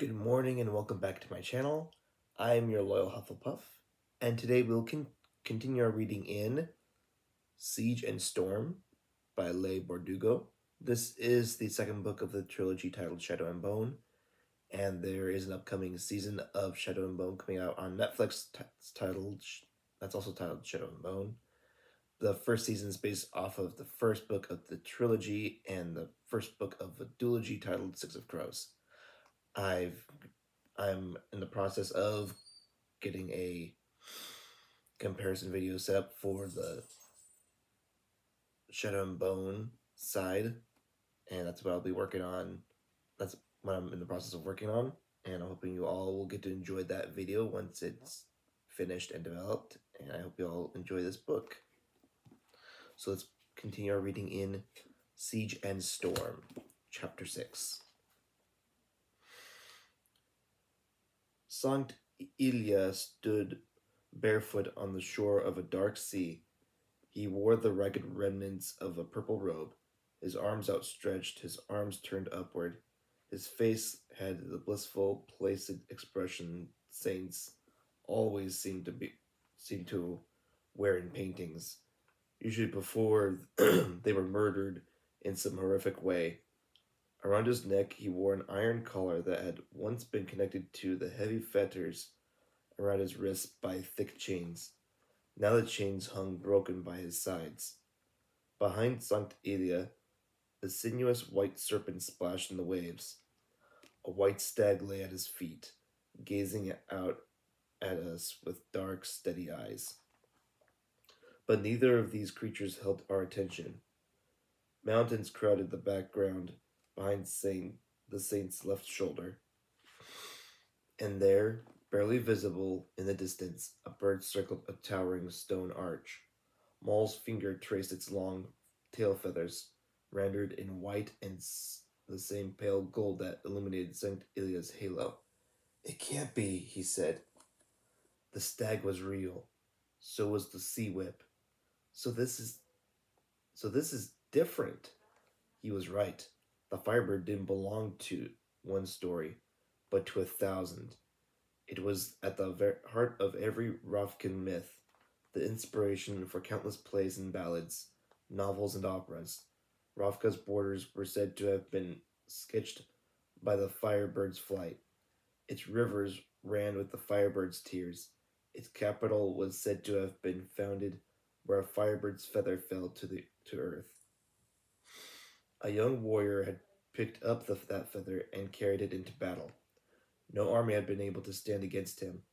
Good morning and welcome back to my channel. I'm your loyal Hufflepuff, and today we'll continue our reading in Siege and Storm by Leigh Bardugo. This is the second book of the trilogy titled Shadow and Bone, and there is an upcoming season of Shadow and Bone coming out on Netflix that's also titled Shadow and Bone. The first season is based off of the first book of the trilogy and the first book of a duology titled Six of Crows. I'm in the process of getting a comparison video set up for the Shadow and Bone side, and that's what I'll be working on. That's what I'm in the process of working on, and I'm hoping you all will get to enjoy that video once it's finished and developed, and I hope you all enjoy this book. So let's continue our reading in Siege and Storm, Chapter 6. Sankt Ilya stood barefoot on the shore of a dark sea. He wore the ragged remnants of a purple robe, his arms outstretched, his arms turned upward. His face had the blissful, placid expression saints always seem to wear in paintings, usually before they were murdered in some horrific way. Around his neck he wore an iron collar that had once been connected to the heavy fetters around his wrists by thick chains. Now the chains hung broken by his sides. Behind Sankt Ilya, a sinuous white serpent splashed in the waves. A white stag lay at his feet, gazing out at us with dark, steady eyes. But neither of these creatures held our attention. Mountains crowded the background behind the saint's left shoulder. And there, barely visible in the distance, a bird circled a towering stone arch. Maul's finger traced its long tail feathers, rendered in white and the same pale gold that illuminated Sankt Ilya's halo. "It can't be," he said. The stag was real. So was the sea whip. So this is different. He was right. The Firebird didn't belong to one story, but to 1,000. It was at the heart of every Ravkan myth, the inspiration for countless plays and ballads, novels and operas. Ravka's borders were said to have been sketched by the Firebird's flight. Its rivers ran with the Firebird's tears. Its capital was said to have been founded where a Firebird's feather fell to earth. A young warrior had picked up that feather and carried it into battle. No army had been able to stand against him,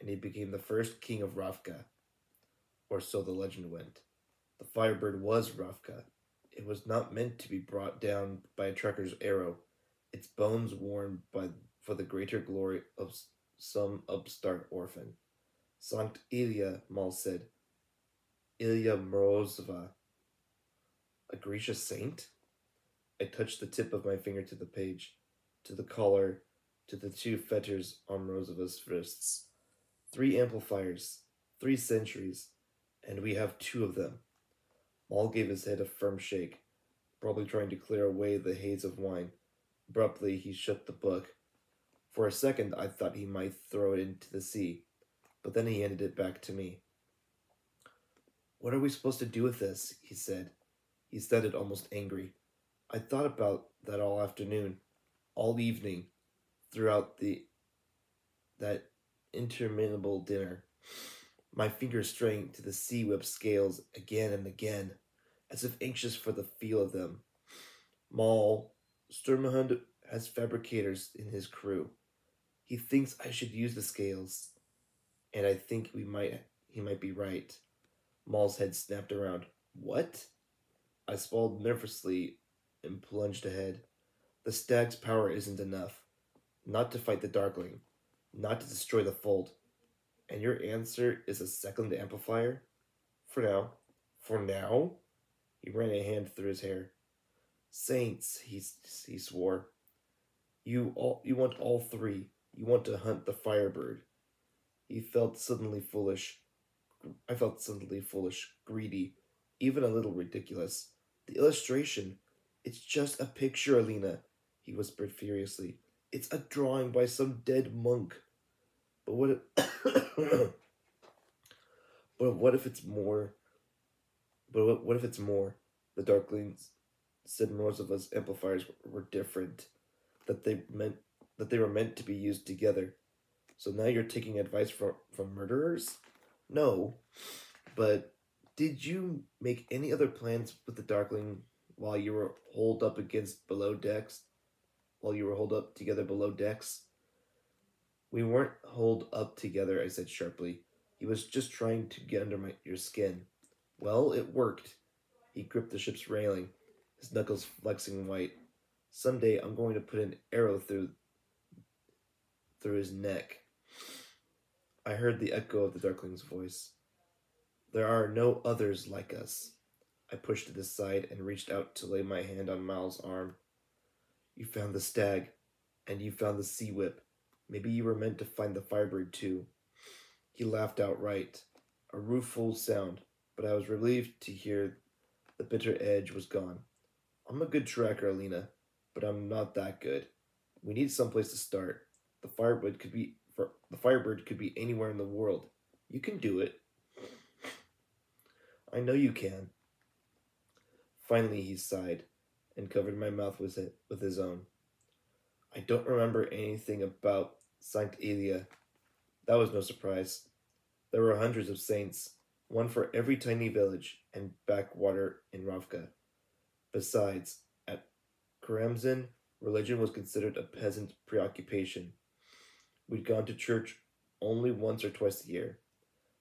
and he became the first king of Ravka, or so the legend went. The Firebird was Ravka. It was not meant to be brought down by a tracker's arrow, its bones worn for the greater glory of some upstart orphan. Sankt Ilya, Maul said. Ilya Morozova. A Grisha saint? I touched the tip of my finger to the page, to the collar, to the 2 fetters on Morozova's wrists. 3 amplifiers, 3 centuries, and we have 2 of them. Maul gave his head a firm shake, probably trying to clear away the haze of wine. Abruptly, he shut the book. For a second, I thought he might throw it into the sea, but then he handed it back to me. "What are we supposed to do with this?" he said. He sounded almost angry. I thought about that all afternoon, all evening, throughout that interminable dinner. My fingers straying to the sea whip scales again and again, as if anxious for the feel of them. Maul, Sturmhund has fabricators in his crew. He thinks I should use the scales, and I think he might be right. Maul's head snapped around. What? I swallowed nervously and plunged ahead. The stag's power isn't enough. Not to fight the Darkling. Not to destroy the Fold. And your answer is a second amplifier? For now. For now? He ran a hand through his hair. Saints, he swore. You want all 3. You want to hunt the Firebird. I felt suddenly foolish, greedy, even a little ridiculous. The illustration, it's just a picture, Alina, he whispered furiously. It's a drawing by some dead monk. But what if, but what if it's more? But what if it's more? The Darklings said most of us amplifiers were different. That they meant that they were meant to be used together. So now you're taking advice from murderers? No, but did you make any other plans with the Darkling while you were holed up against below decks? While you were holed up together below decks? We weren't holed up together, I said sharply. He was just trying to get under your skin. Well, it worked. He gripped the ship's railing, his knuckles flexing white. Someday I'm going to put an arrow through his neck. I heard the echo of the Darkling's voice. There are no others like us. I pushed it aside and reached out to lay my hand on Miles' arm. You found the stag, and you found the sea whip. Maybe you were meant to find the firebird too. He laughed outright, a rueful sound, but I was relieved to hear the bitter edge was gone. I'm a good tracker, Alina, but I'm not that good. We need someplace to start. The firebird could be anywhere in the world. You can do it. I know you can. Finally, he sighed and covered my mouth with his own. I don't remember anything about Saint Elia. That was no surprise. There were hundreds of saints, one for every tiny village and backwater in Ravka. Besides, at Karamzin, religion was considered a peasant preoccupation. We'd gone to church only once or twice a year.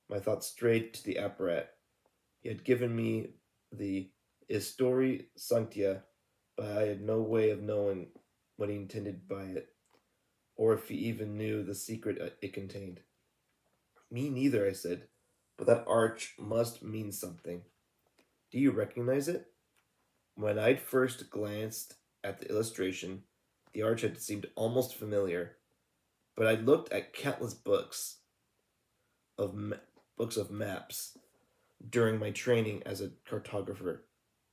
My thoughts strayed to the apparat. He had given me the Histori Sanctia, but I had no way of knowing what he intended by it, or if he even knew the secret it contained. Me neither, I said, but that arch must mean something. Do you recognize it? When I'd first glanced at the illustration, the arch had seemed almost familiar, but I'd looked at countless books of maps during my training as a cartographer.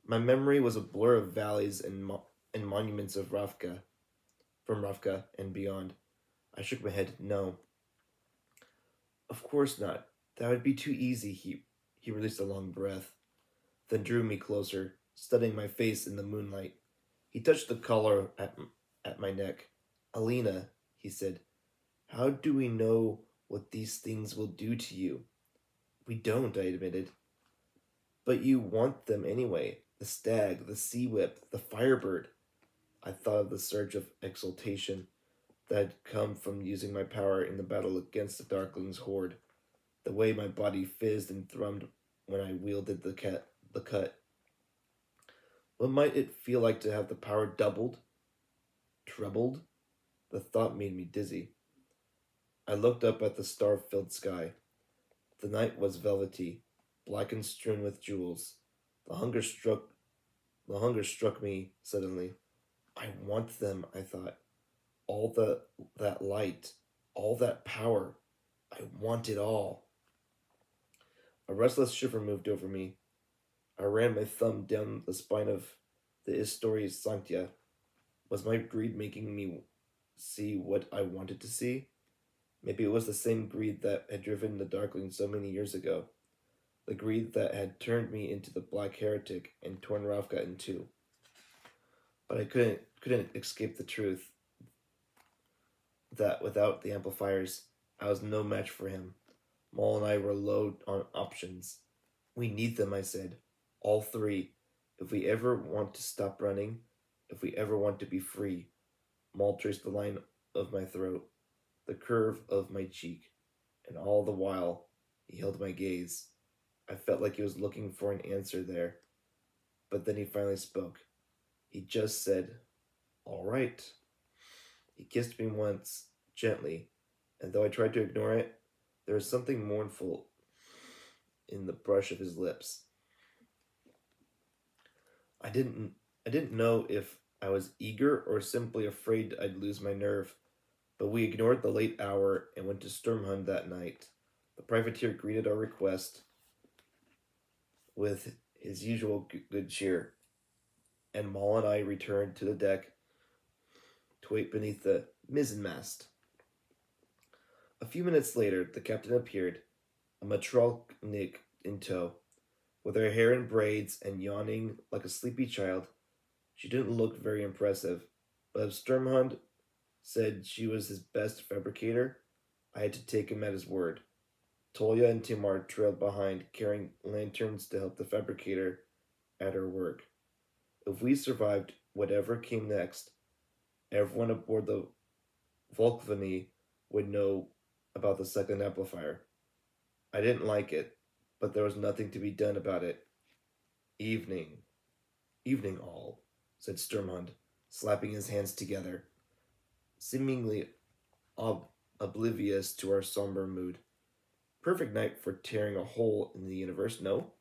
My memory was a blur of valleys and monuments of from Ravka and beyond. I shook my head. No. Of course not. That would be too easy. He released a long breath, then drew me closer, studying my face in the moonlight. He touched the collar at my neck. Alina, he said, how do we know what these things will do to you? We don't, I admitted. But you want them anyway. The stag, the sea whip, the firebird. I thought of the surge of exultation that had come from using my power in the battle against the Darkling's horde, the way my body fizzed and thrummed when I wielded the cut. What might it feel like to have the power doubled? Trebled? The thought made me dizzy. I looked up at the star-filled sky. The night was velvety, black and strewn with jewels. The hunger struck me suddenly. I want them, I thought. All that light, all that power. I want it all. A restless shiver moved over me. I ran my thumb down the spine of the Histori Sanctia. Was my greed making me see what I wanted to see? Maybe it was the same greed that had driven the Darkling so many years ago. The greed that had turned me into the Black Heretic and torn Ravka in two. But I couldn't escape the truth that without the amplifiers, I was no match for him. Maul and I were low on options. We need them, I said. All three. If we ever want to stop running, if we ever want to be free. Maul traced the line of my throat, the curve of my cheek, and all the while he held my gaze. I felt like he was looking for an answer there. But then he finally spoke. He just said, all right. He kissed me once, gently, and though I tried to ignore it, there was something mournful in the brush of his lips. I didn't know if I was eager or simply afraid I'd lose my nerve, but we ignored the late hour and went to Sturmhund that night. The privateer greeted our request with his usual good cheer, and Maul and I returned to the deck to wait beneath the mizzenmast. A few minutes later, the captain appeared, a matrolnik in tow. With her hair in braids and yawning like a sleepy child, she didn't look very impressive, but if Sturmhund said she was his best fabricator, I had to take him at his word. Tolia and Timar trailed behind, carrying lanterns to help the fabricator at her work. If we survived whatever came next, everyone aboard the Volkvani would know about the second amplifier. I didn't like it, but there was nothing to be done about it. Evening. Evening all, said Sturmhund, slapping his hands together, seemingly oblivious to our somber mood. Perfect night for tearing a hole in the universe, no?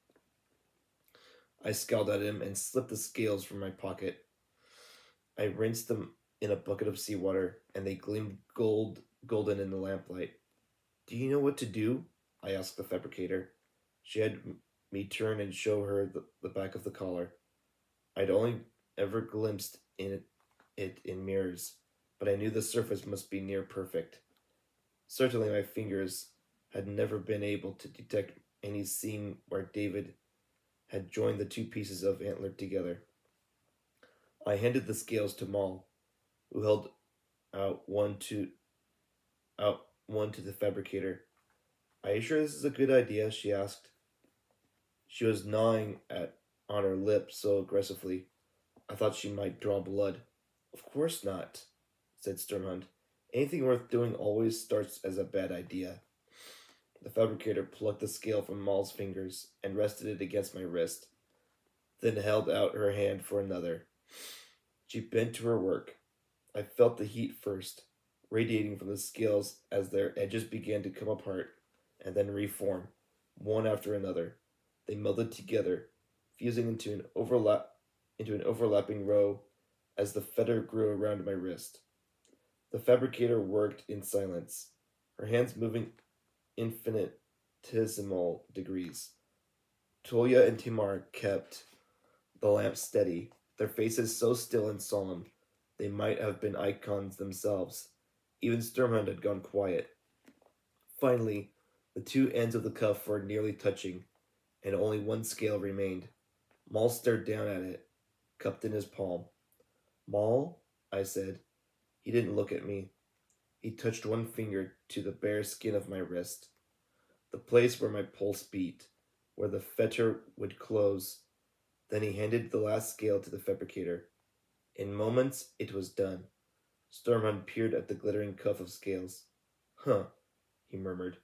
I scowled at him and slipped the scales from my pocket. I rinsed them in a bucket of seawater, and they gleamed golden in the lamplight. Do you know what to do? I asked the fabricator. She had me turn and show her the back of the collar. I'd only ever glimpsed it in mirrors, but I knew the surface must be near perfect. Certainly my fingers had never been able to detect any seam where David had joined the two pieces of antler together. I handed the scales to Moll, who held out one to the fabricator. Are you sure this is a good idea? She asked. She was gnawing on her lip so aggressively, I thought she might draw blood. Of course not, said Sturmhund. Anything worth doing always starts as a bad idea. The fabricator plucked the scale from Moll's fingers and rested it against my wrist, then held out her hand for another. She bent to her work. I felt the heat first, radiating from the scales as their edges began to come apart and then reform, one after another. They melded together, fusing into an overlapping row as the fetter grew around my wrist. The fabricator worked in silence, her hands moving infinitesimal degrees. Tolia and Timar kept the lamp steady, their faces so still and solemn they might have been icons themselves. Even Sturmhund had gone quiet. Finally, the two ends of the cuff were nearly touching, and only one scale remained. Moll stared down at it, cupped in his palm. Moll, I said. He didn't look at me. He touched one finger to the bare skin of my wrist, the place where my pulse beat, where the fetter would close. Then he handed the last scale to the fabricator. In moments, it was done. Sturmhund peered at the glittering cuff of scales. Huh, he murmured.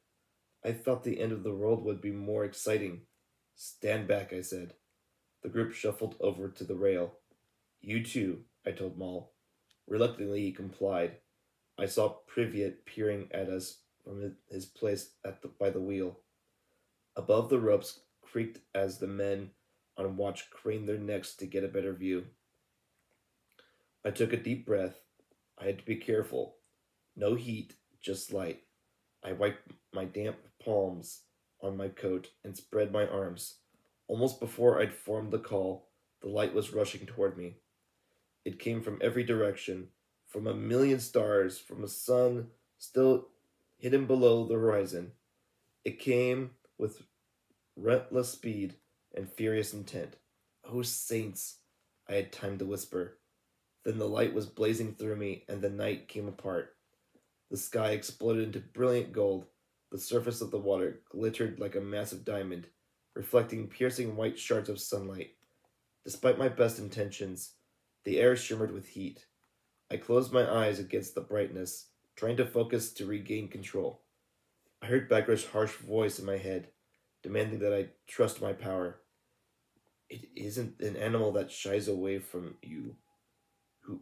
I thought the end of the world would be more exciting. Stand back, I said. The group shuffled over to the rail. You too, I told Moll. Reluctantly, he complied. I saw Privyet peering at us from his place by the wheel. Above, the ropes creaked as the men on watch craned their necks to get a better view. I took a deep breath. I had to be careful. No heat, just light. I wiped my damp palms on my coat and spread my arms. Almost before I'd formed the call, the light was rushing toward me. It came from every direction, from a million stars, from a sun still hidden below the horizon. It came with relentless speed and furious intent. Oh, saints! I had time to whisper. Then the light was blazing through me, and the night came apart. The sky exploded into brilliant gold. The surface of the water glittered like a massive diamond, reflecting piercing white shards of sunlight. Despite my best intentions, the air shimmered with heat. I closed my eyes against the brightness, trying to focus to regain control. I heard Bagrish' harsh voice in my head, demanding that I trust my power. It isn't an animal that shies away from you,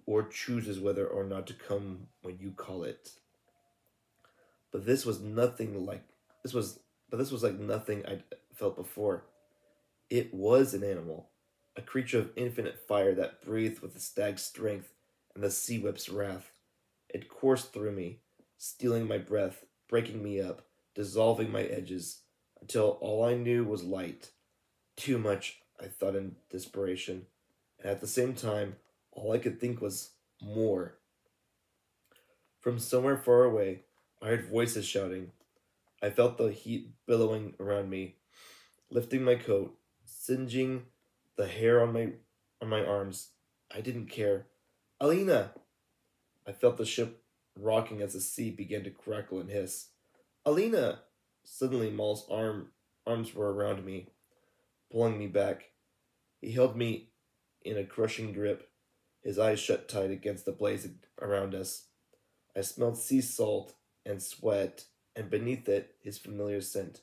or chooses whether or not to come when you call it. But this was like nothing I'd felt before. It was an animal, a creature of infinite fire that breathed with the stag's strength and the sea whip's wrath. It coursed through me, stealing my breath, breaking me up, dissolving my edges, until all I knew was light. Too much, I thought in desperation, and at the same time, all I could think was more. From somewhere far away, I heard voices shouting. I felt the heat billowing around me, lifting my coat, singeing the hair on my arms. I didn't care. Alina! I felt the ship rocking as the sea began to crackle and hiss. Alina! Suddenly arms were around me, pulling me back. He held me in a crushing grip, his eyes shut tight against the blaze around us. I smelled sea salt and sweat, and beneath it his familiar scent.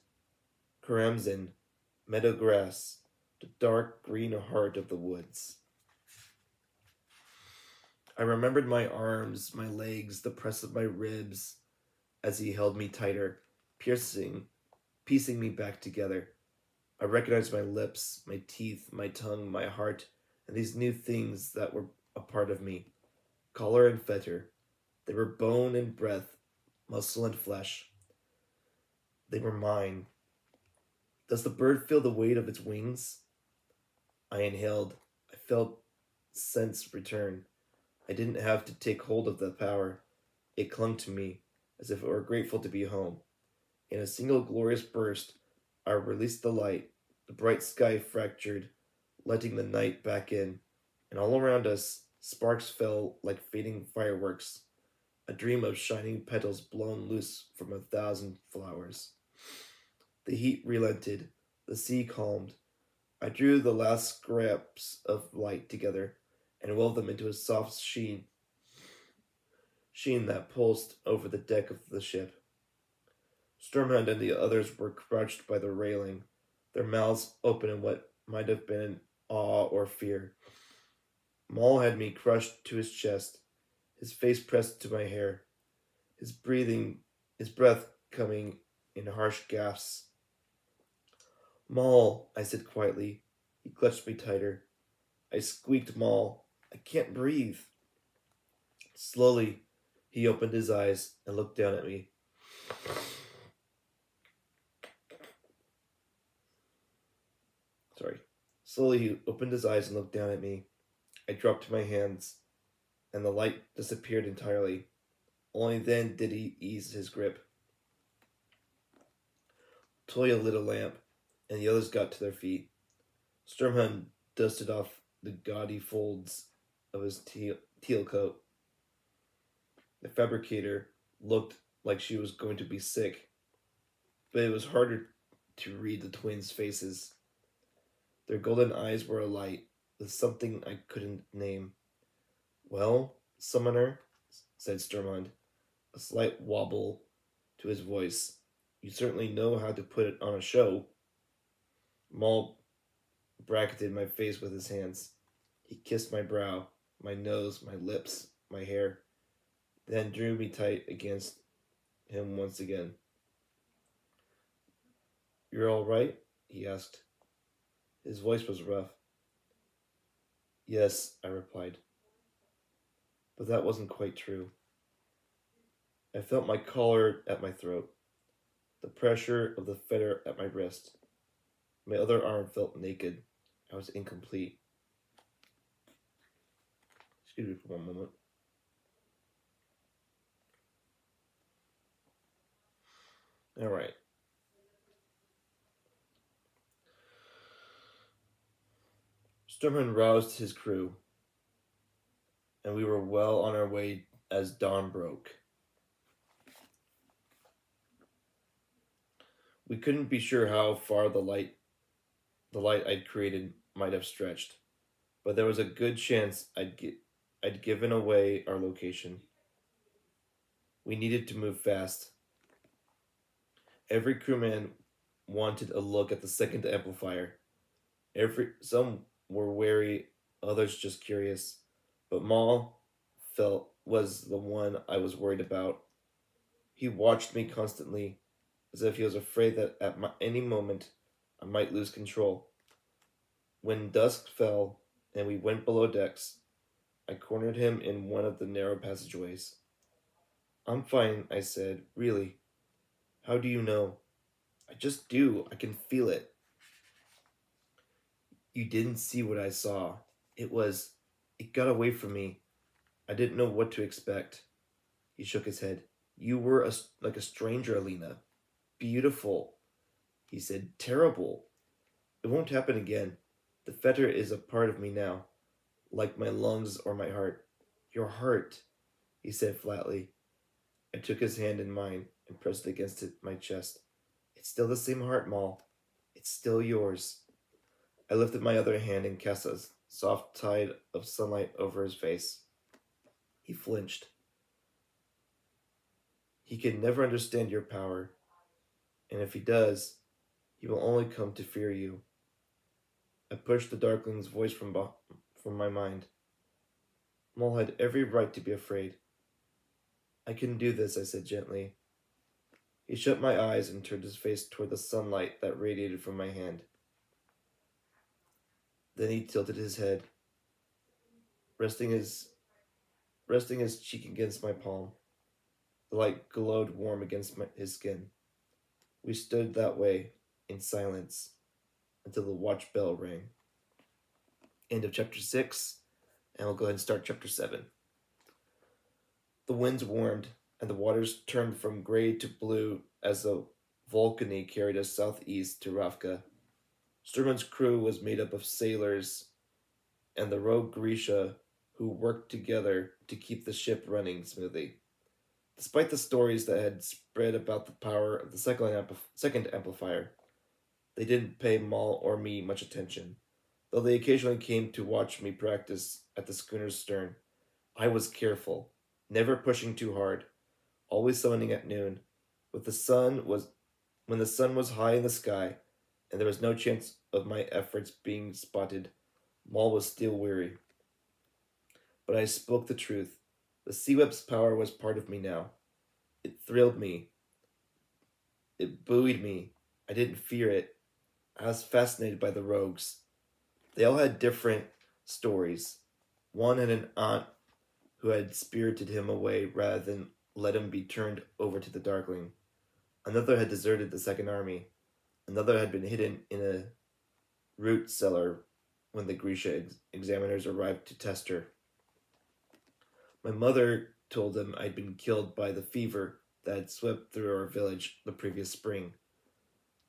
Karamzin, meadow grass, the dark green heart of the woods. I remembered my arms, my legs, the press of my ribs as he held me tighter, piecing me back together. I recognized my lips, my teeth, my tongue, my heart, and these new things that were a part of me. Collar and fetter. They were bone and breath, muscle and flesh. They were mine. Does the bird feel the weight of its wings? I inhaled. I felt sense return. I didn't have to take hold of the power. It clung to me, as if it were grateful to be home. In a single glorious burst, I released the light. The bright sky fractured, letting the night back in, and all around us, sparks fell like fading fireworks, a dream of shining petals blown loose from 1,000 flowers. The heat relented, the sea calmed. I drew the last scraps of light together and wove them into a soft sheen that pulsed over the deck of the ship. Stormhound and the others were crouched by the railing, their mouths open in what might have been awe or fear. Maul had me crushed to his chest, his face pressed to my hair, his breath coming in harsh gasps. Maul, I said quietly. He clutched me tighter. I squeaked, Maul. I can't breathe. Slowly, he opened his eyes and looked down at me. Slowly, he opened his eyes and looked down at me. I dropped my hands, and the light disappeared entirely. Only then did he ease his grip. Toya lit a lamp, and the others got to their feet. Stormhound dusted off the gaudy folds of his teal coat. The fabricator looked like she was going to be sick, but it was harder to read the twins' faces. Their golden eyes were alight with something I couldn't name. Well, summoner, said Stormhound, a slight wobble to his voice. You certainly know how to put it on a show. Maul bracketed my face with his hands. He kissed my brow, my nose, my lips, my hair, then drew me tight against him once again. You're all right? He asked. His voice was rough. Yes, I replied. But that wasn't quite true. I felt my collar at my throat, the pressure of the fetter at my wrist. My other arm felt naked. I was incomplete. Excuse me for one moment. All right. Stormhound roused his crew, and we were well on our way as dawn broke. We couldn't be sure how far the light I'd created might have stretched, but there was a good chance I'd given away our location. We needed to move fast. Every crewman wanted a look at the second amplifier. Some were wary, others just curious, but Maul was the one I was worried about. He watched me constantly, as if he was afraid that at any moment I might lose control. When dusk fell and we went below decks, I cornered him in one of the narrow passageways. I'm fine, I said. Really. How do you know? I just do. I can feel it. You didn't see what I saw. It got away from me. I didn't know what to expect. He shook his head. You were like a stranger, Alina. Beautiful. He said, terrible. It won't happen again. The fetter is a part of me now, like my lungs or my heart. Your heart, he said flatly. I took his hand in mine and pressed it against my chest. It's still the same heart, Maul. It's still yours. I lifted my other hand and cast a soft tide of sunlight over his face. He flinched. He can never understand your power, and if he does, he will only come to fear you. I pushed the Darkling's voice from my mind. Maul had every right to be afraid. I can do this, I said gently. He shut my eyes and turned his face toward the sunlight that radiated from my hand. Then he tilted his head, resting his cheek against my palm. The light glowed warm against his skin. We stood that way, in silence, until the watch bell rang. End of chapter 6, and we'll go ahead and start chapter 7. The winds warmed, and the waters turned from gray to blue as the Vulcany carried us southeast to Ravka. Sturman's crew was made up of sailors and the rogue Grisha, who worked together to keep the ship running smoothly. Despite the stories that had spread about the power of the second amplifier, they didn't pay Maul or me much attention, though they occasionally came to watch me practice at the schooner's stern. I was careful, never pushing too hard, always summoning at noon, when the sun was high in the sky, and there was no chance of my efforts being spotted. Maul was still weary. But I spoke the truth. The Sea Web's power was part of me now. It thrilled me. It buoyed me. I didn't fear it. I was fascinated by the rogues. They all had different stories. One had an aunt who had spirited him away rather than let him be turned over to the Darkling. Another had deserted the Second Army. Another had been hidden in a root cellar when the Grisha examiners arrived to test her. My mother told them I'd been killed by the fever that had swept through our village the previous spring.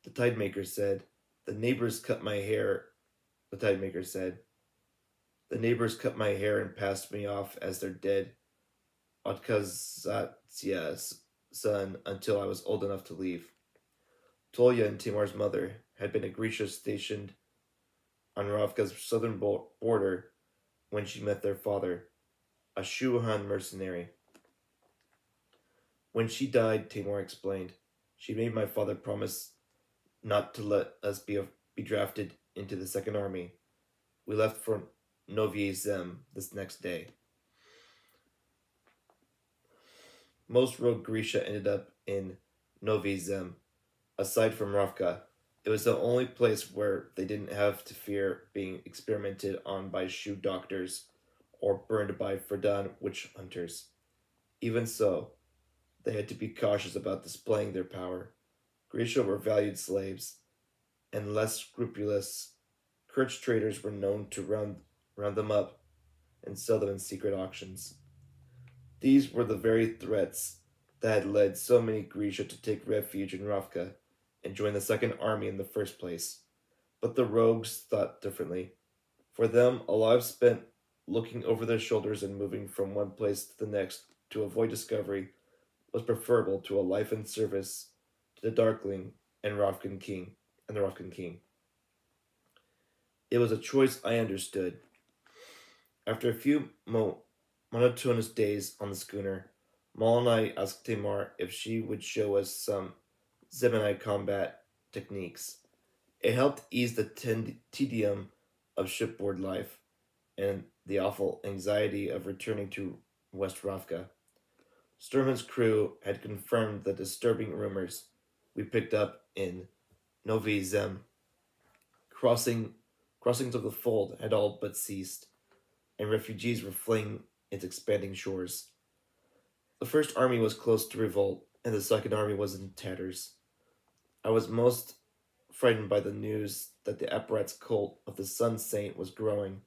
The Tidemaker said, The neighbors cut my hair and passed me off as their dead Otkazatsia's son until I was old enough to leave. Tolya and Timar's mother had been a Grisha stationed on Ravka's southern border when she met their father, a Shuhan mercenary. When she died, Timur explained, she made my father promise not to let us be drafted into the Second Army. We left for Novye Zem this next day. Most rogue Grisha ended up in Novye Zem. Aside from Ravka, it was the only place where they didn't have to fear being experimented on by Shu doctors or burned by Fredan witch hunters. Even so, they had to be cautious about displaying their power. Grisha were valued slaves, and less scrupulous Kurch traders were known to round them up and sell them in secret auctions. These were the very threats that had led so many Grisha to take refuge in Ravka and join the Second Army in the first place. But the rogues thought differently. For them, a life spent looking over their shoulders and moving from one place to the next to avoid discovery was preferable to a life in service to the Darkling and the Ravkan King. It was a choice I understood. After a few monotonous days on the schooner, Maul and I asked Tamar if she would show us some Zemanite combat techniques. It helped ease the tedium of shipboard life and the awful anxiety of returning to West Ravka. Sturman's crew had confirmed the disturbing rumors we picked up in Novye Zem. Crossings of the fold had all but ceased, and refugees were fleeing its expanding shores. The First Army was close to revolt, and the Second Army was in tatters. I was most frightened by the news that the Apparat's cult of the Sun Saint was growing.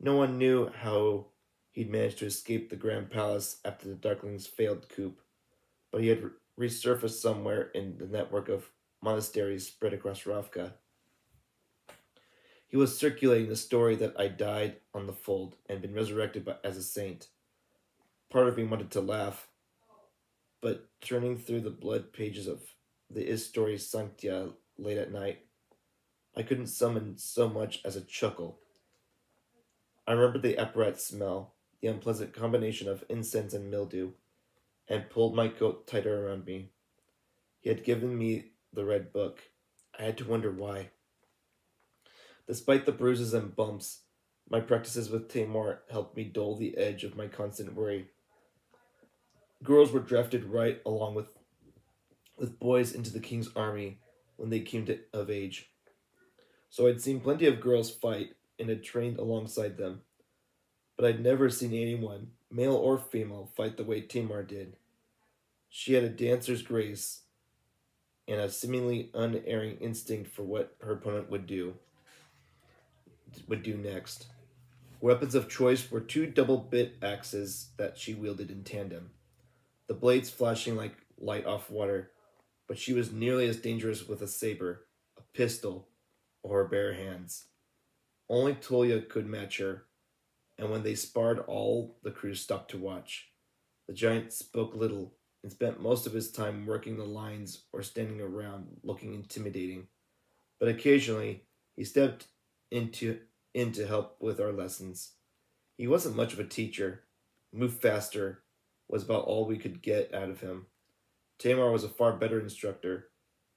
No one knew how He'd managed to escape the Grand Palace after the Darkling's failed coup, but he had resurfaced somewhere in the network of monasteries spread across Ravka. He was circulating the story that I died on the fold and been resurrected as a saint. Part of me wanted to laugh, but turning through the blood pages of the Historia Sanctia late at night, I couldn't summon so much as a chuckle. I remembered the apparat smell, the unpleasant combination of incense and mildew, and pulled my coat tighter around me. He had given me the red book. I had to wonder why. Despite the bruises and bumps, my practices with Tamar helped me dull the edge of my constant worry. Girls were drafted right along with boys into the king's army when they came of age. So I'd seen plenty of girls fight and had trained alongside them. But I'd never seen anyone, male or female, fight the way Tamar did. She had a dancer's grace and a seemingly unerring instinct for what her opponent would do next. Weapons of choice were two double-bit axes that she wielded in tandem, the blades flashing like light off water, but she was nearly as dangerous with a saber, a pistol, or her bare hands. Only Tulia could match her, and when they sparred all the crew stopped to watch. The giant spoke little and spent most of his time working the lines or standing around looking intimidating, but occasionally he stepped in to help with our lessons. He wasn't much of a teacher. Move faster was about all we could get out of him. Tamar was a far better instructor,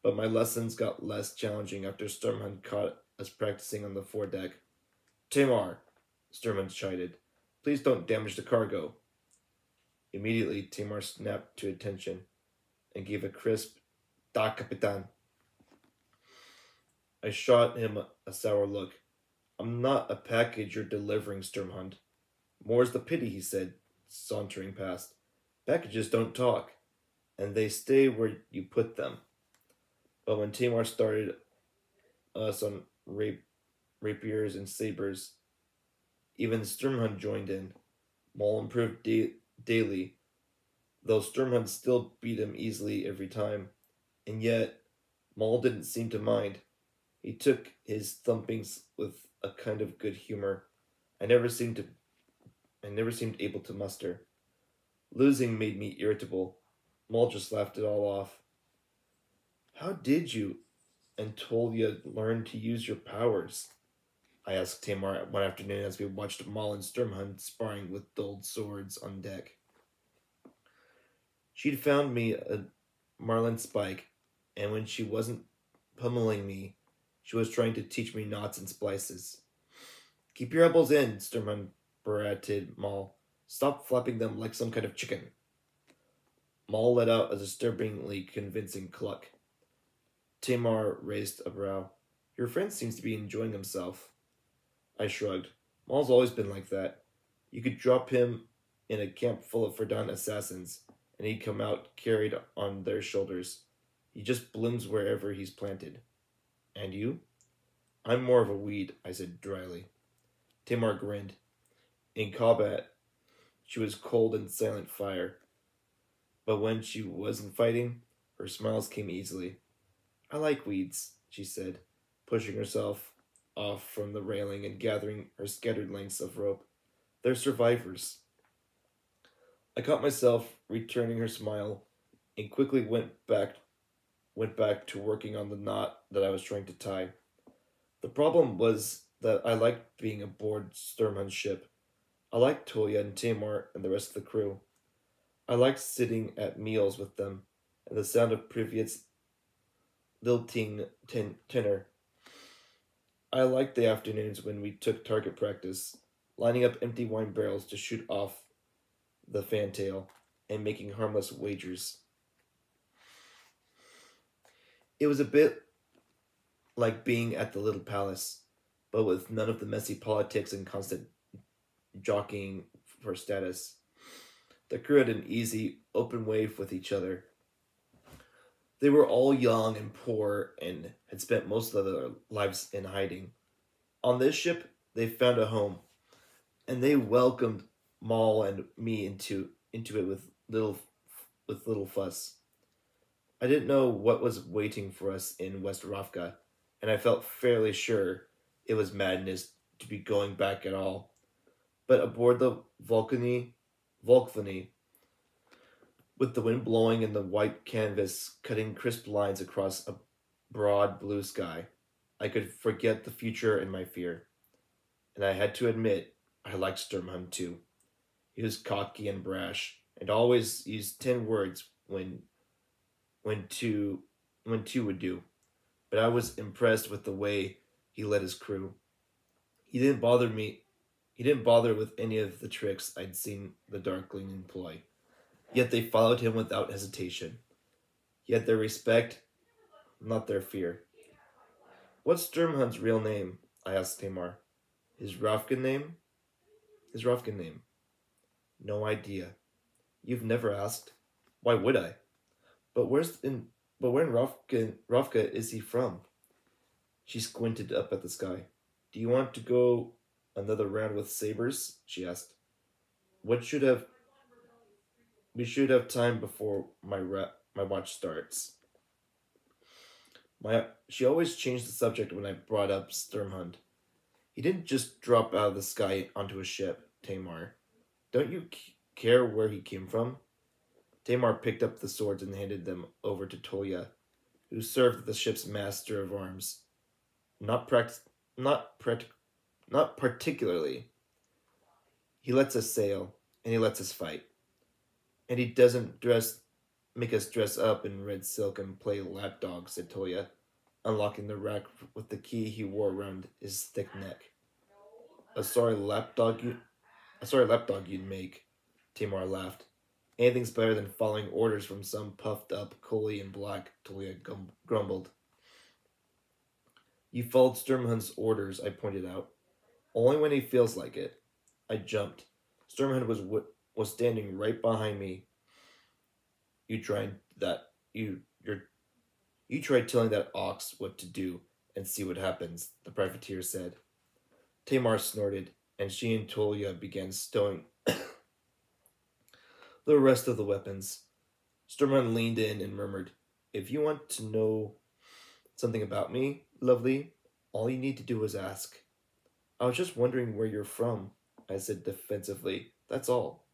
but my lessons got less challenging after Sturmhund caught us practicing on the foredeck. Tamar, Sturmhund chided, please don't damage the cargo. Immediately, Tamar snapped to attention and gave a crisp, Da, Capitan. I shot him a sour look. I'm not a package you're delivering, Sturmhund. More's the pity, he said, sauntering past. Packages don't talk, and they stay where you put them. But when Tamar started us on rapiers and sabers, even Sturmhund joined in. Maul improved daily, though Sturmhund still beat him easily every time. And yet, Maul didn't seem to mind. He took his thumpings with a kind of good humor I never seemed able to muster. Losing made me irritable. Maul just laughed it all off. How did you and Tolia learn to use your powers? I asked Tamar one afternoon as we watched Maul and Sturmhund sparring with dulled swords on deck. She'd found me a marlin spike, and when she wasn't pummeling me, she was trying to teach me knots and splices. Keep your elbows in, Sturmhund berated Maul. Stop flapping them like some kind of chicken. Maul let out a disturbingly convincing cluck. Tamar raised a brow. Your friend seems to be enjoying himself. I shrugged. Maul's always been like that. You could drop him in a camp full of Verdun assassins, and he'd come out carried on their shoulders. He just blooms wherever he's planted. And you? I'm more of a weed, I said dryly. Tamar grinned. In combat, she was cold and silent fire. But when she wasn't fighting, her smiles came easily. I like weeds, she said, pushing herself off from the railing and gathering her scattered lengths of rope. They're survivors. I caught myself returning her smile and quickly went back to working on the knot that I was trying to tie. The problem was that I liked being aboard Sturmhund's ship. I liked Tolia and Tamar and the rest of the crew. I liked sitting at meals with them and the sound of Privyet's lilting tenor. I liked the afternoons when we took target practice, lining up empty wine barrels to shoot off the fantail and making harmless wagers. It was a bit like being at the little palace, but with none of the messy politics and constant jockeying for status. The crew had an easy, open way with each other. They were all young and poor and had spent most of their lives in hiding. On this ship, they found a home, and they welcomed Maul and me into it with little fuss. I didn't know what was waiting for us in West Rafka, and I felt fairly sure it was madness to be going back at all. But aboard the Volcany, with the wind blowing and the white canvas cutting crisp lines across a broad blue sky, I could forget the future and my fear. And I had to admit, I liked Sturmhund too. He was cocky and brash, and always used 10 words when two when two would do. But I was impressed with the way he led his crew. He didn't bother me. He didn't bother with any of the tricks I'd seen the Darkling employ. Yet they followed him without hesitation. He had their respect, not their fear. What's Sturmhund's real name? I asked Tamar. His Rafkin name? His Rafkin name. No idea. You've never asked. Why would I? But where in Ravka is he from? She squinted up at the sky. Do you want to go another round with sabers? She asked. What should have We should have time before my watch starts. She always changed the subject when I brought up Sturmhund. He didn't just drop out of the sky onto a ship, Tamar. Don't you care where he came from? Tamar picked up the swords and handed them over to Toya, who served as the ship's master of arms. Not particularly. He lets us sail, and he lets us fight. And he doesn't make us dress up in red silk and play lapdog, said Toya, unlocking the rack with the key he wore around his thick neck. A sorry lapdog you'd make, Tamar laughed. Anything's better than following orders from some puffed-up collie in black, Toya grumbled. You followed Sturmhund's orders, I pointed out. Only when he feels like it. I jumped. Sturmhund was standing right behind me. You tried telling that ox what to do and see what happens, the privateer said. Tamar snorted, and she and Tolia began stowing the rest of the weapons. Sturmhund leaned in and murmured, If you want to know something about me, lovely, all you need to do is ask. I was just wondering where you're from, I said defensively. That's all.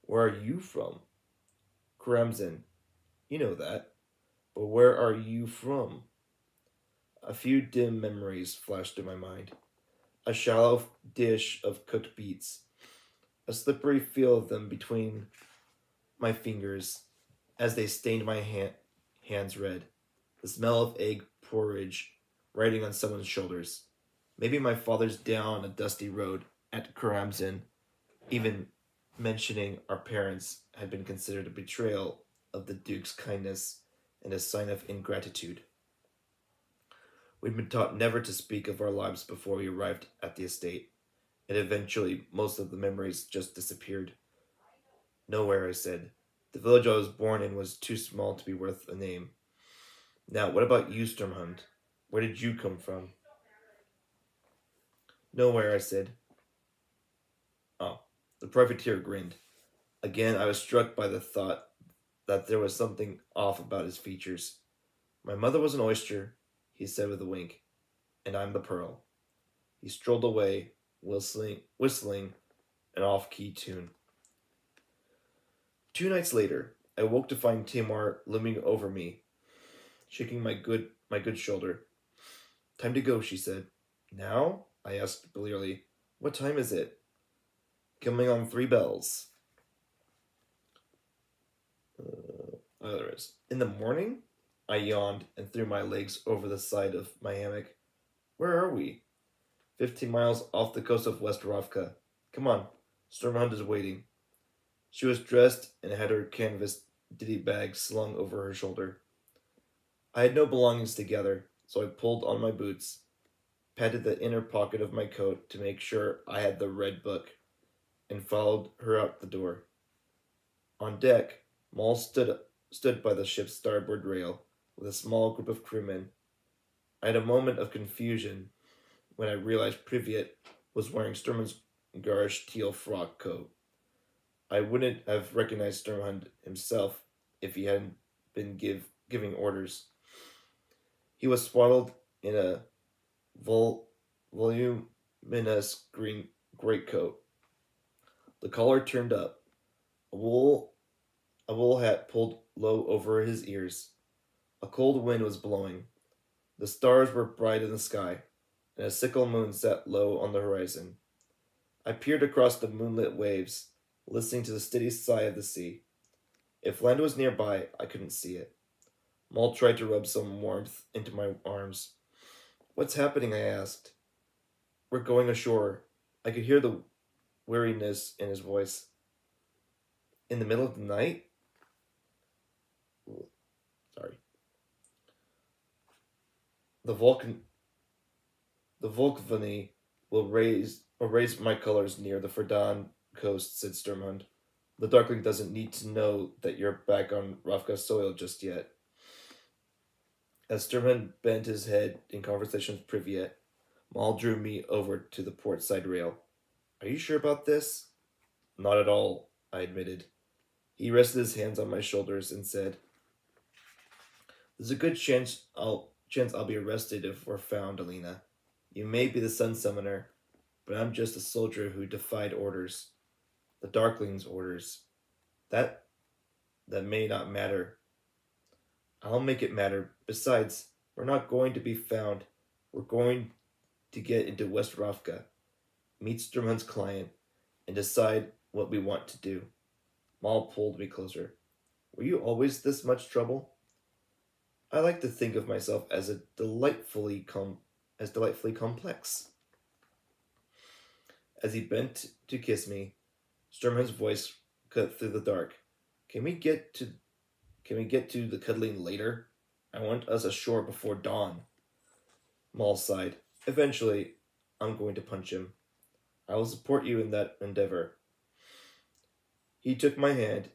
Where are you from? Karamzin. You know that. But where are you from? A few dim memories flashed through my mind. A shallow dish of cooked beets. A slippery feel of them between my fingers as they stained my hands red. The smell of egg porridge riding on someone's shoulders. Maybe my father's down a dusty road at Karamzin. Even mentioning our parents had been considered a betrayal of the Duke's kindness and a sign of ingratitude. We'd been taught never to speak of our lives before we arrived at the estate, and eventually most of the memories just disappeared. Nowhere, I said. The village I was born in was too small to be worth a name. Now, what about you, Sturmhund? Where did you come from? Nowhere, I said. Oh, the privateer grinned. Again, I was struck by the thought that there was something off about his features. My mother was an oyster, he said with a wink, and I'm the pearl. He strolled away, whistling an off-key tune. 2 nights later, I woke to find Tamar looming over me, shaking my good shoulder. Time to go, she said. Now? I asked blearily. What time is it? Coming on 3 bells. There is. In the morning? I yawned and threw my legs over the side of my hammock. Where are we? 15 miles off the coast of West Ravka. Come on, Sturmhund is waiting. She was dressed and had her canvas ditty bag slung over her shoulder. I had no belongings together, so I pulled on my boots, patted the inner pocket of my coat to make sure I had the red book, and followed her out the door. On deck, Maul stood by the ship's starboard rail with a small group of crewmen. I had a moment of when I realized Privyet was wearing Sturman's garish teal frock coat. I wouldn't have recognized Sturmhund himself if he hadn't been giving orders. He was swaddled in a vol- voluminous green greatcoat, the collar turned up, a wool hat pulled low over his ears. A cold wind was blowing. The stars were bright in the sky, and a sickle moon sat low on the horizon. I peered across the moonlit waves, listening to the steady sigh of the sea. If land was nearby, I couldn't see it. Maul tried to rub some warmth into my arms. What's happening? I asked. We're going ashore. I could hear the weariness in his voice. In the middle of the night? Sorry. The Vulcan the Volkvani will raise my colors near the Ferdan coast, said Sturmhund. The Darkling doesn't need to know that you're back on Ravka soil just yet. As Sturmhund bent his head in conversation with Privyet, Maul drew me over to the port side rail. Are you sure about this? Not at all, I admitted. He rested his hands on my shoulders and said, There's a good chance I'll be arrested if we're found, Alina. You may be the Sun Summoner, but I'm just a soldier who defied orders. The Darkling's orders. That may not matter. I'll make it matter. Besides, we're not going to be found. We're going to get into West Ravka, meet Sturmhund's client, and decide what we want to do. Maul pulled me closer. Were you always this much trouble? I like to think of myself as delightfully complex. As he bent to kiss me, Sturmhund's voice cut through the dark. Can we get to the cuddling later? I want us ashore before dawn. Maul sighed. Eventually, I'm going to punch him. I will support you in that endeavor. He took my hand,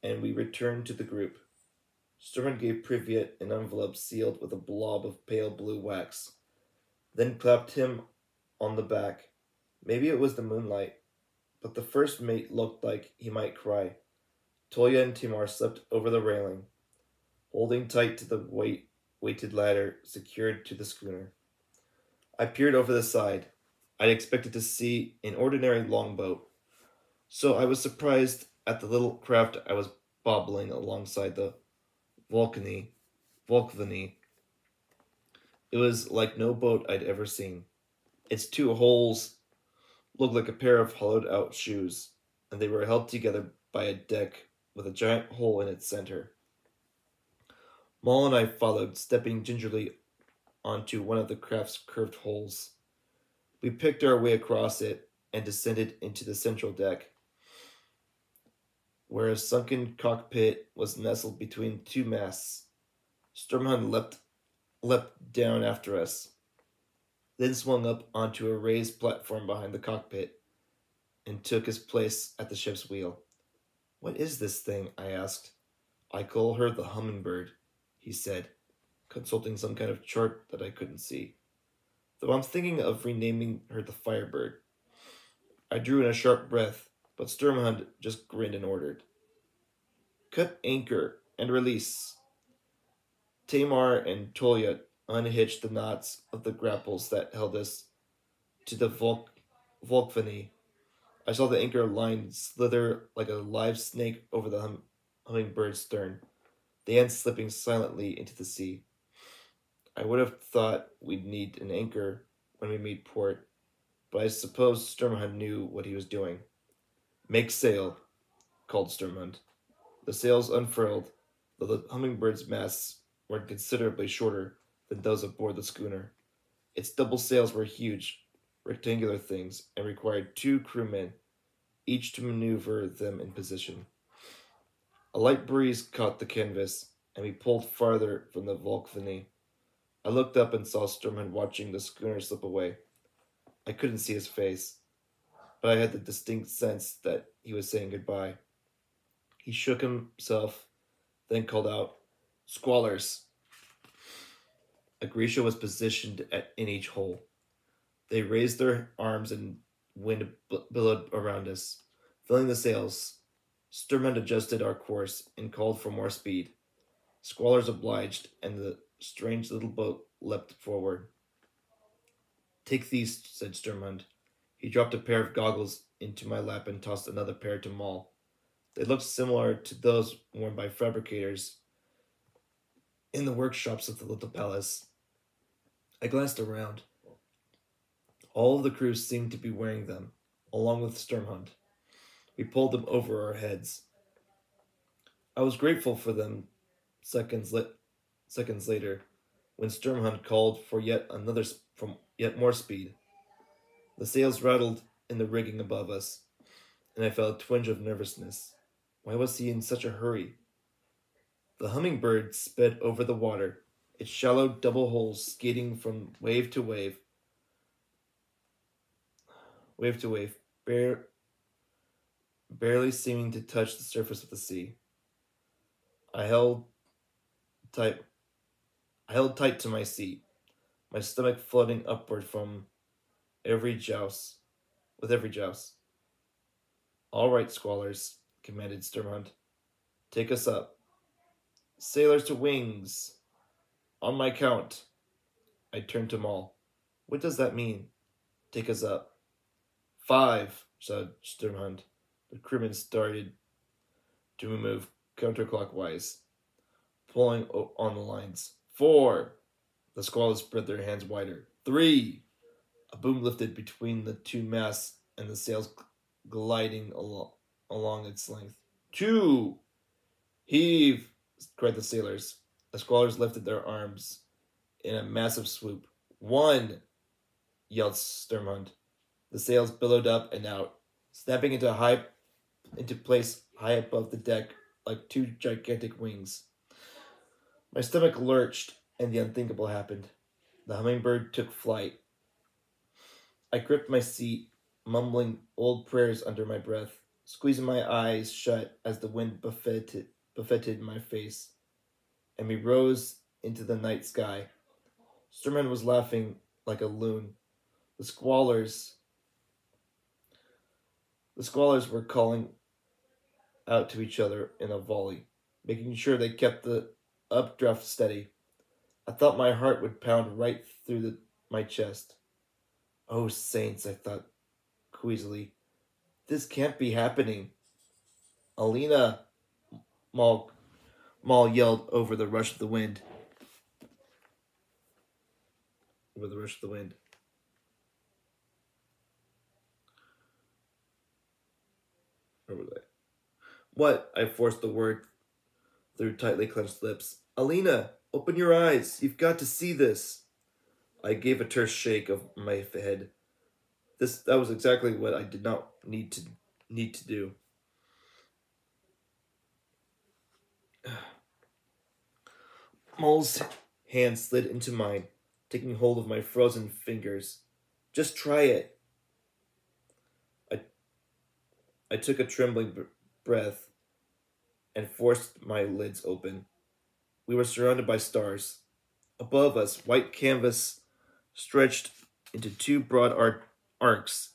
and we returned to the group. Sturmhund gave Privyet an envelope sealed with a blob of pale blue wax, then clapped him on the back. Maybe it was the moonlight, but the first mate looked like he might cry. Toya and Timar slept over the railing, holding tight to the weighted ladder secured to the schooner. I peered over the side. I'd expected to see an ordinary longboat, so I was surprised at the little craft I was bobbling alongside the Volkvani. It was like no boat I'd ever seen. Its two hulls looked like a pair of hollowed-out shoes, and they were held together by a deck with a giant hole in its center. Maul and I followed, stepping gingerly onto one of the craft's curved holes. We picked our way across it and descended into the central deck, where a sunken cockpit was nestled between two masts. Sturmhund leapt down after us, then swung up onto a raised platform behind the cockpit and took his place at the ship's wheel. What is this thing? I asked. I call her the Hummingbird, he said, consulting some kind of chart that I couldn't see. Though I'm thinking of renaming her the Firebird. I drew in a sharp breath, but Sturmhund just grinned and ordered. Cut anchor and release. Tamar and Tolia unhitched the knots of the grapples that held us to the Volkvani. I saw the anchor line slither like a live snake over the hummingbird's stern, the end slipping silently into the sea. I would have thought we'd need an anchor when we made port, but I suppose Sturmhund knew what he was doing. Make sail, called Sturmhund. The sails unfurled, though the hummingbird's masts were considerably shorter than those aboard the schooner. Its double sails were huge, rectangular things, and required 2 crewmen, each to maneuver them in position. A light breeze caught the canvas, and we pulled farther from the Volkvani. I looked up and saw Sturmhund watching the schooner slip away. I couldn't see his face, but I had the distinct sense that he was saying goodbye. He shook himself, then called out, Squallers! A Grisha was positioned in each hole. They raised their arms and wind billowed around us, filling the sails. Sturmund adjusted our course and called for more speed. Squallers obliged, and the strange little boat leapt forward. Take these, said Sturmund. He dropped a pair of goggles into my lap and tossed another pair to Maul. They looked similar to those worn by fabricators in the workshops of the little palace. I glanced around. All of the crew seemed to be wearing them, along with Sturmhund. We pulled them over our heads. I was grateful for them seconds later, when Sturmhund called for yet more speed. The sails rattled in the rigging above us, and I felt a twinge of nervousness. Why was he in such a hurry? The hummingbird sped over the water, its shallow double hulls skating from wave to wave, barely seeming to touch the surface of the sea. I held tight to my seat, my stomach floating upward with every joust. All right, squallers, commanded Sturmhund. Take us up. Sailors to wings. On my count. I turned to Maul. What does that mean? Take us up. 5, said Sturmhund. The crewmen started to move counterclockwise, pulling on the lines. 4. The squallers spread their hands wider. 3. A boom lifted between the two masts and the sails gliding along its length. 2. Heave, cried the sailors. The squallers lifted their arms in a massive swoop. 1, yelled Sturmhund. The sails billowed up and out, snapping into place high above the deck like two gigantic wings. My stomach lurched, and the unthinkable happened. The hummingbird took flight. I gripped my seat, mumbling old prayers under my breath, squeezing my eyes shut as the wind buffeted my face, and we rose into the night sky. Sturmhund was laughing like a loon. The squallers were calling out to each other in a volley, making sure they kept the updraft steady. I thought my heart would pound right through my chest. Oh, saints, I thought queasily. This can't be happening. Alina, Maul yelled over the rush of the wind. Where was I? What? I forced the word through tightly clenched lips. Alina, open your eyes. You've got to see this. I gave a terse shake of my head. That was exactly what I did not need to do. Maul's hand slid into mine, taking hold of my frozen fingers. Just try it. I took a trembling breath and forced my lids open. We were surrounded by stars. Above us, white canvas stretched into two broad arcs,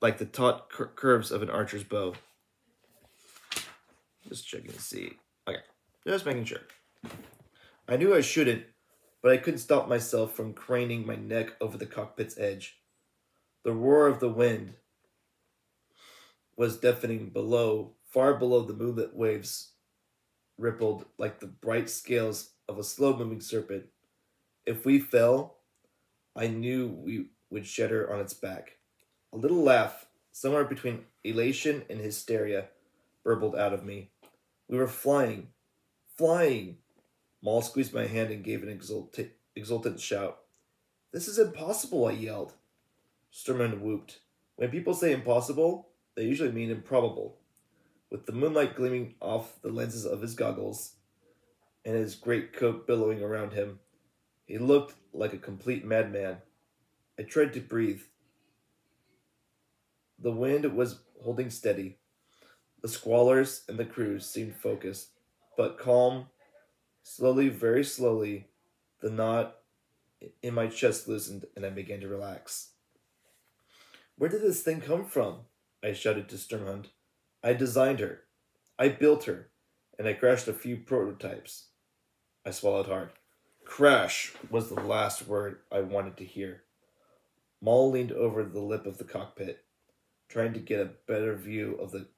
like the taut curves of an archer's bow. Just checking to see. Okay, just making sure. I knew I shouldn't, but I couldn't stop myself from craning my neck over the cockpit's edge. The roar of the wind was deafening far below. The moonlit waves rippled like the bright scales of a slow-moving serpent. If we fell, I knew we would shatter on its back. A little laugh, somewhere between elation and hysteria, burbled out of me. We were flying. Flying! Maul squeezed my hand and gave an exultant shout. This is impossible, I yelled. Sturmhund whooped. When people say impossible, they usually mean improbable. With the moonlight gleaming off the lenses of his goggles and his great coat billowing around him, he looked like a complete madman. I tried to breathe. The wind was holding steady. The squallers and the crew seemed focused, but calm. Slowly, very slowly, the knot in my chest loosened and I began to relax. Where did this thing come from? I shouted to Sturmhund. I designed her. I built her. And I crashed a few prototypes. I swallowed hard. Crash was the last word I wanted to hear. Maul leaned over the lip of the cockpit, trying to get a better view of the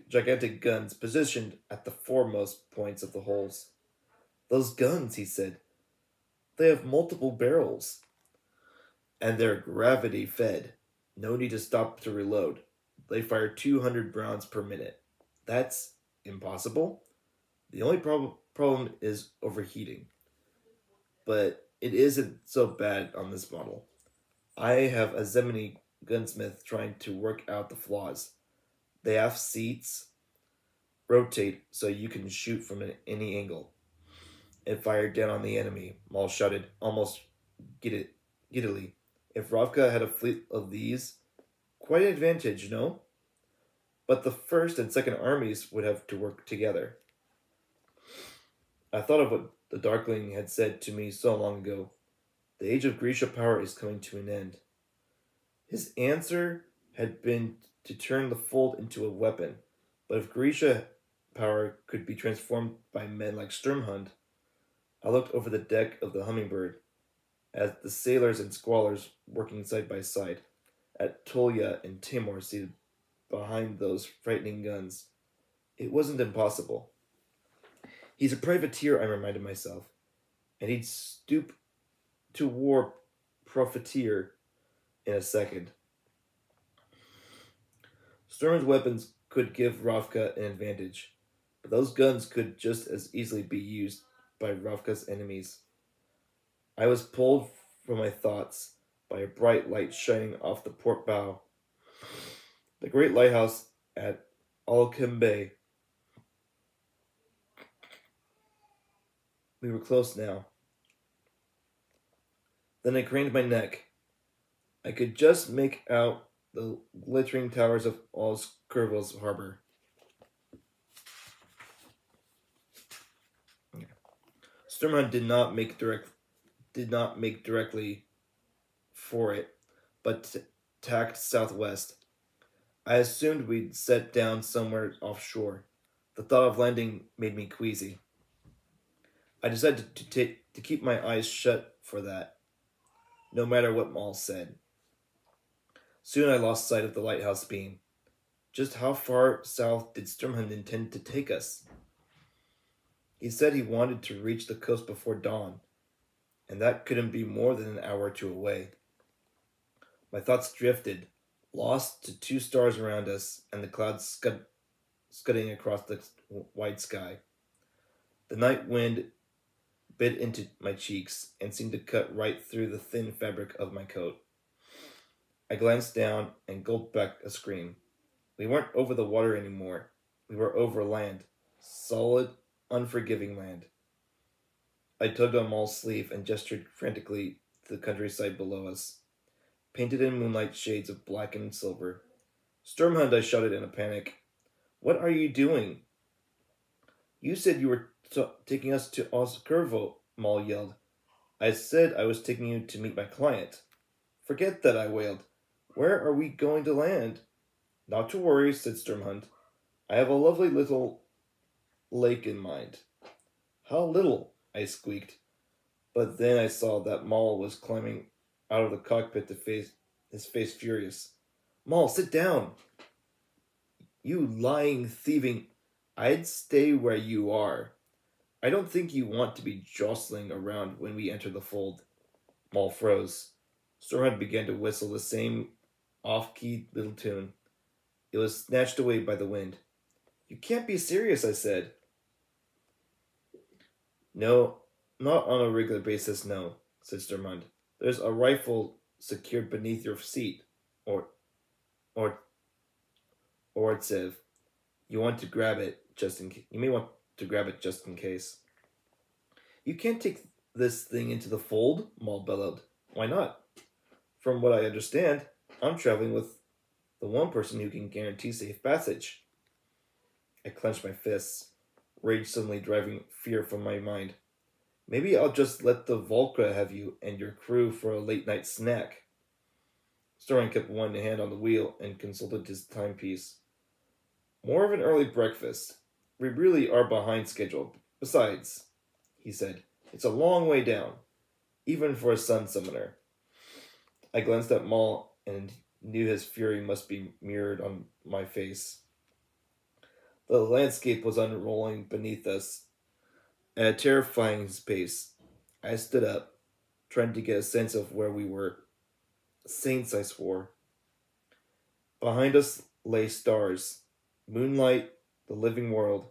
gigantic guns positioned at the foremost points of the holes. Those guns, he said, they have multiple barrels. And they're gravity fed. No need to stop to reload. They fire 200 rounds per minute. That's impossible. The only problem is overheating. But it isn't so bad on this model. I have a Zemini gunsmith trying to work out the flaws. They have seats, rotate so you can shoot from any angle. It fired down on the enemy, Maul shouted, almost giddily. If Ravka had a fleet of these, quite an advantage, no? But the first and second armies would have to work together. I thought of what the Darkling had said to me so long ago. The age of Grisha power is coming to an end. His answer had been to turn the fold into a weapon, but if Grisha power could be transformed by men like Sturmhund, I looked over the deck of the Hummingbird, at the sailors and squallers working side by side, at Tolya and Timor seated behind those frightening guns. It wasn't impossible. He's a privateer, I reminded myself, and he'd stoop to war profiteer in a second. Sturm's weapons could give Ravka an advantage, but those guns could just as easily be used by Ravka's enemies. I was pulled from my thoughts by a bright light shining off the port bow. The great lighthouse at Alkembe. We were close now. Then I craned my neck. I could just make out the glittering towers of Olskervil's harbor. Sturmhund did not make directly for it, but tacked southwest. I assumed we'd set down somewhere offshore. The thought of landing made me queasy. I decided to keep my eyes shut for that, no matter what Maul said. Soon I lost sight of the lighthouse beam. Just how far south did Sturmhund intend to take us? He said he wanted to reach the coast before dawn, and that couldn't be more than an hour or two away. My thoughts drifted, lost to two stars around us and the clouds scudding across the wide sky. The night wind bit into my cheeks and seemed to cut right through the thin fabric of my coat. I glanced down and gulped back a scream. We weren't over the water anymore. We were over land. Solid, unforgiving land. I tugged on Maul's sleeve and gestured frantically to the countryside below us, painted in moonlight shades of black and silver. Sturmhund, I shouted in a panic. What are you doing? You said you were taking us to Oskervo, Maul yelled. I said I was taking you to meet my client. Forget that, I wailed. Where are we going to land? Not to worry, said Sturmhund. I have a lovely little lake in mind. How little? I squeaked. But then I saw that Maul was climbing out of the cockpit to face his face furious. Maul, sit down! You lying, thieving... I'd stay where you are. I don't think you want to be jostling around when we enter the fold. Maul froze. Sturmhund began to whistle the same off-key little tune. It was snatched away by the wind. You can't be serious, I said. No, not on a regular basis, no, said Sturmhund. There's a rifle secured beneath your seat. Or Ortsev. You want to grab it just in case. You may want to grab it just in case. You can't take this thing into the fold, Maul bellowed. Why not? From what I understand, I'm traveling with the one person who can guarantee safe passage. I clenched my fists, rage suddenly driving fear from my mind. Maybe I'll just let the Volkra have you and your crew for a late-night snack. Sturmhund kept one hand on the wheel and consulted his timepiece. More of an early breakfast. We really are behind schedule. Besides, he said, it's a long way down, even for a sun summoner. I glanced at Maul and knew his fury must be mirrored on my face. The landscape was unrolling beneath us at a terrifying pace. I stood up, trying to get a sense of where we were. Saints, I swore. Behind us lay stars, moonlight, the living world.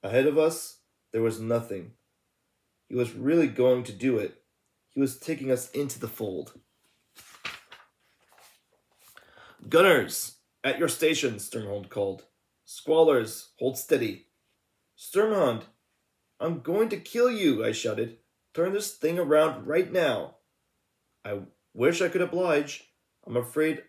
Ahead of us, there was nothing. He was really going to do it. He was taking us into the fold. Gunners, at your stations, Sturmhond called. Squallers, hold steady. Sturmhond, I'm going to kill you, I shouted. Turn this thing around right now. I wish I could oblige. I'm afraid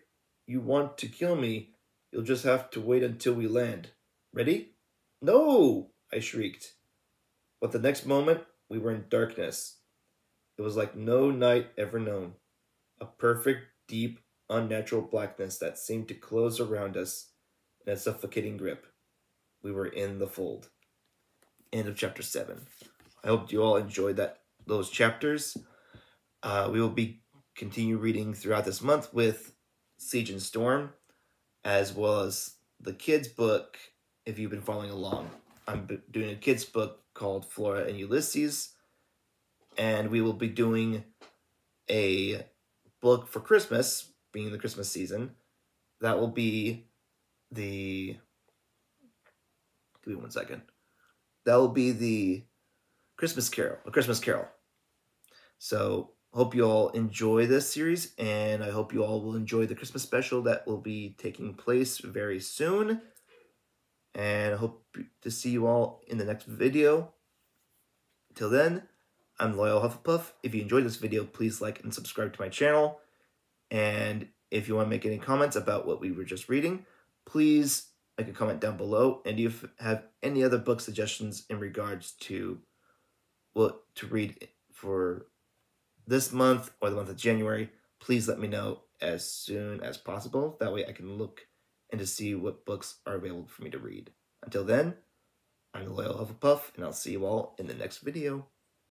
you want to kill me. You'll just have to wait until we land. Ready? No, I shrieked. But the next moment, we were in darkness. It was like no night ever known. A perfect, deep, unnatural blackness that seemed to close around us in a suffocating grip. We were in the fold. End of chapter 7. I hope you all enjoyed those chapters. We will continue reading throughout this month with Siege and Storm, as well as the kids' book, if you've been following along. I'm doing a kids' book called Flora and Ulysses, and we will be doing a book for Christmas, being the Christmas season. That will be the... Give me 1 second. That will be the Christmas Carol, A Christmas Carol. So, hope you all enjoy this series, and I hope you all will enjoy the Christmas special that will be taking place very soon. And I hope to see you all in the next video. Till then, I'm Loyal Hufflepuff. If you enjoyed this video, please like and subscribe to my channel. And if you want to make any comments about what we were just reading, please make a comment down below. And if you have any other book suggestions in regards to what to read for this month or the month of January, please let me know as soon as possible. That way I can look and to see what books are available for me to read. Until then, I'm the Loyal Hufflepuff, and I'll see you all in the next video.